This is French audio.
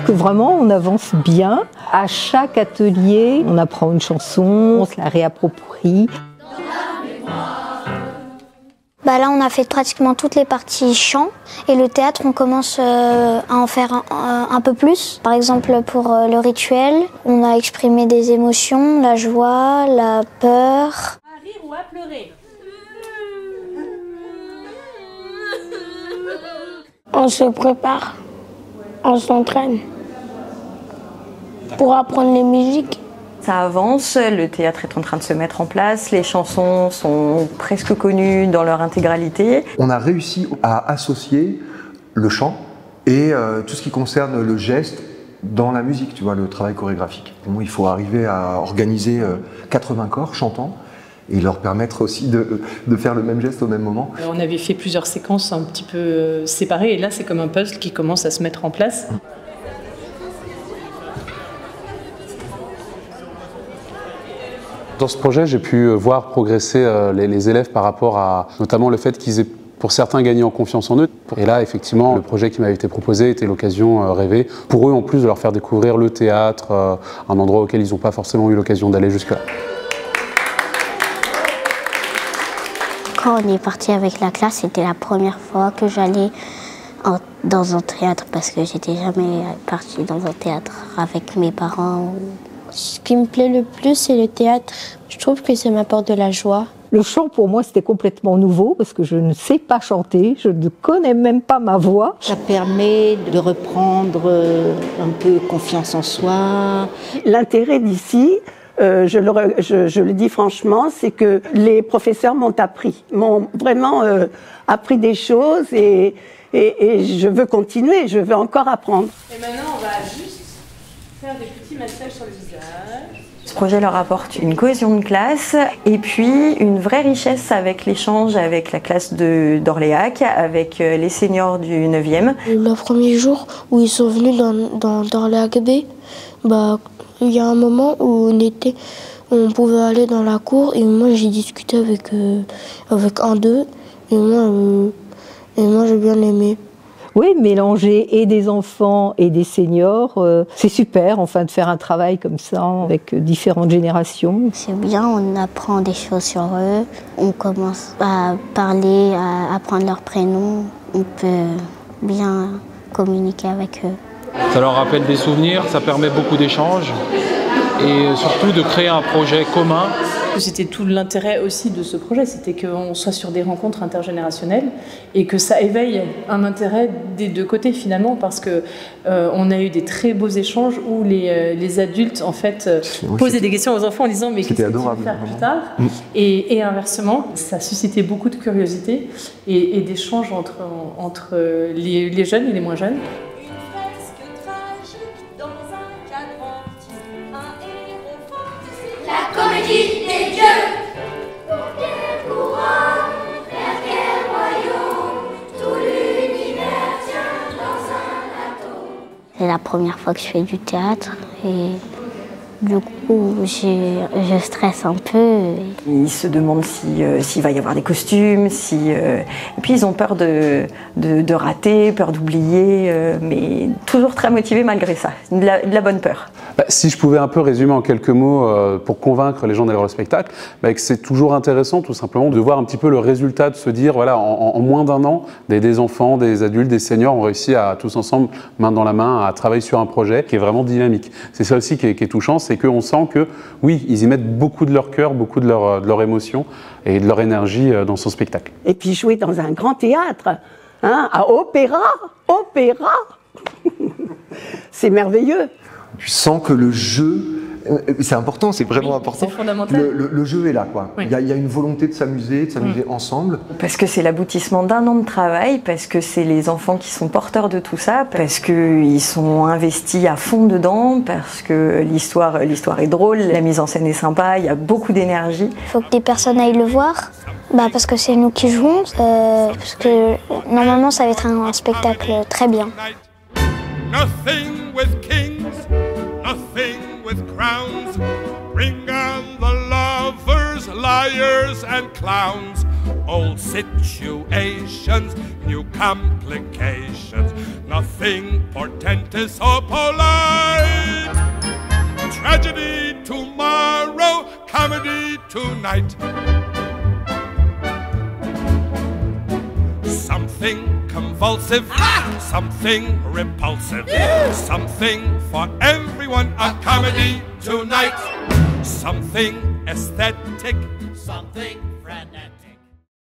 que vraiment on avance bien. À chaque atelier, on apprend une chanson, on se la réapproprie. Là, on a fait pratiquement toutes les parties chant et le théâtre, on commence à en faire un peu plus. Par exemple, pour le rituel, on a exprimé des émotions, la joie, la peur. À rire ou à pleurer. On se prépare, on s'entraîne pour apprendre les musiques. Ça avance, le théâtre est en train de se mettre en place, les chansons sont presque connues dans leur intégralité. On a réussi à associer le chant et tout ce qui concerne le geste dans la musique, tu vois, le travail chorégraphique. Pour moi, il faut arriver à organiser 80 corps chantants et leur permettre aussi de faire le même geste au même moment. On avait fait plusieurs séquences un petit peu séparées et là c'est comme un puzzle qui commence à se mettre en place. Dans ce projet, j'ai pu voir progresser les élèves par rapport à notamment le fait qu'ils aient pour certains gagné en confiance en eux. Et là, effectivement, le projet qui m'avait été proposé était l'occasion rêvée pour eux en plus de leur faire découvrir le théâtre, un endroit auquel ils n'ont pas forcément eu l'occasion d'aller jusque-là. Quand on est parti avec la classe, c'était la première fois que j'allais dans un théâtre parce que j'étais jamais partie dans un théâtre avec mes parents. Ce qui me plaît le plus, c'est le théâtre. Je trouve que ça m'apporte de la joie. Le chant, pour moi, c'était complètement nouveau parce que je ne sais pas chanter, je ne connais même pas ma voix. Ça permet de reprendre un peu confiance en soi. L'intérêt d'ici, je le dis franchement, c'est que les professeurs m'ont vraiment appris des choses et je veux continuer, je veux encore apprendre. Et maintenant, on va juste faire des petits massages sur le visage. Ce projet leur apporte une cohésion de classe et puis une vraie richesse avec l'échange avec la classe d'Orléac, avec les seniors du 9e. Le premier jour où ils sont venus dans Orléac B, il y a un moment où on pouvait aller dans la cour et moi j'ai discuté avec un d'eux et moi j'ai bien aimé. Oui, mélanger et des enfants et des seniors, c'est super enfin de faire un travail comme ça avec différentes générations. C'est bien, on apprend des choses sur eux, on commence à parler, à apprendre leurs prénoms, on peut bien communiquer avec eux. Ça leur rappelle des souvenirs, ça permet beaucoup d'échanges et surtout de créer un projet commun. C'était tout l'intérêt aussi de ce projet, c'était qu'on soit sur des rencontres intergénérationnelles et que ça éveille un intérêt des deux côtés finalement, parce que on a eu des très beaux échanges où les adultes en fait posaient des questions aux enfants en disant mais qu'est-ce que tu veux faire plus tard, et inversement, ça a suscité beaucoup de curiosité et d'échanges entre les jeunes et les moins jeunes. La comédie des dieux. Pour quel courant, vers quel royaume, tout l'univers tient dans un atome. C'est la première fois que je fais du théâtre et du coup je stresse un peu. Ils se demandent s'il va y avoir des costumes, et puis ils ont peur de rater, peur d'oublier, mais toujours très motivés malgré ça, de la bonne peur. Si je pouvais un peu résumer en quelques mots pour convaincre les gens d'aller voir le spectacle, que c'est toujours intéressant tout simplement de voir un petit peu le résultat, de se dire voilà, en moins d'un an, des enfants, des adultes, des seniors ont réussi à tous ensemble, main dans la main, à travailler sur un projet qui est vraiment dynamique. C'est ça aussi qui est touchant, c'est qu'on sent que oui, ils y mettent beaucoup de leur cœur, beaucoup de leur émotion et de leur énergie dans son spectacle. Et puis jouer dans un grand théâtre, à opéra, c'est merveilleux. Tu sens que le jeu, c'est important, c'est vraiment important. C'est fondamental. Le jeu est là, quoi. Oui. Il y a une volonté de s'amuser ensemble. Parce que c'est l'aboutissement d'un an de travail, parce que c'est les enfants qui sont porteurs de tout ça, parce qu'ils sont investis à fond dedans, parce que l'histoire est drôle, la mise en scène est sympa, il y a beaucoup d'énergie. Il faut que des personnes aillent le voir, parce que c'est nous qui jouons, parce que normalement ça va être un spectacle très bien. Nothing with kings, nothing with crowns. Bring on the lovers, liars and clowns. Old situations, new complications. Nothing portentous or polite. Tragedy tomorrow, comedy tonight. Something convulsive, something repulsive, something for everyone, a comedy tonight. Something aesthetic, something frenetic.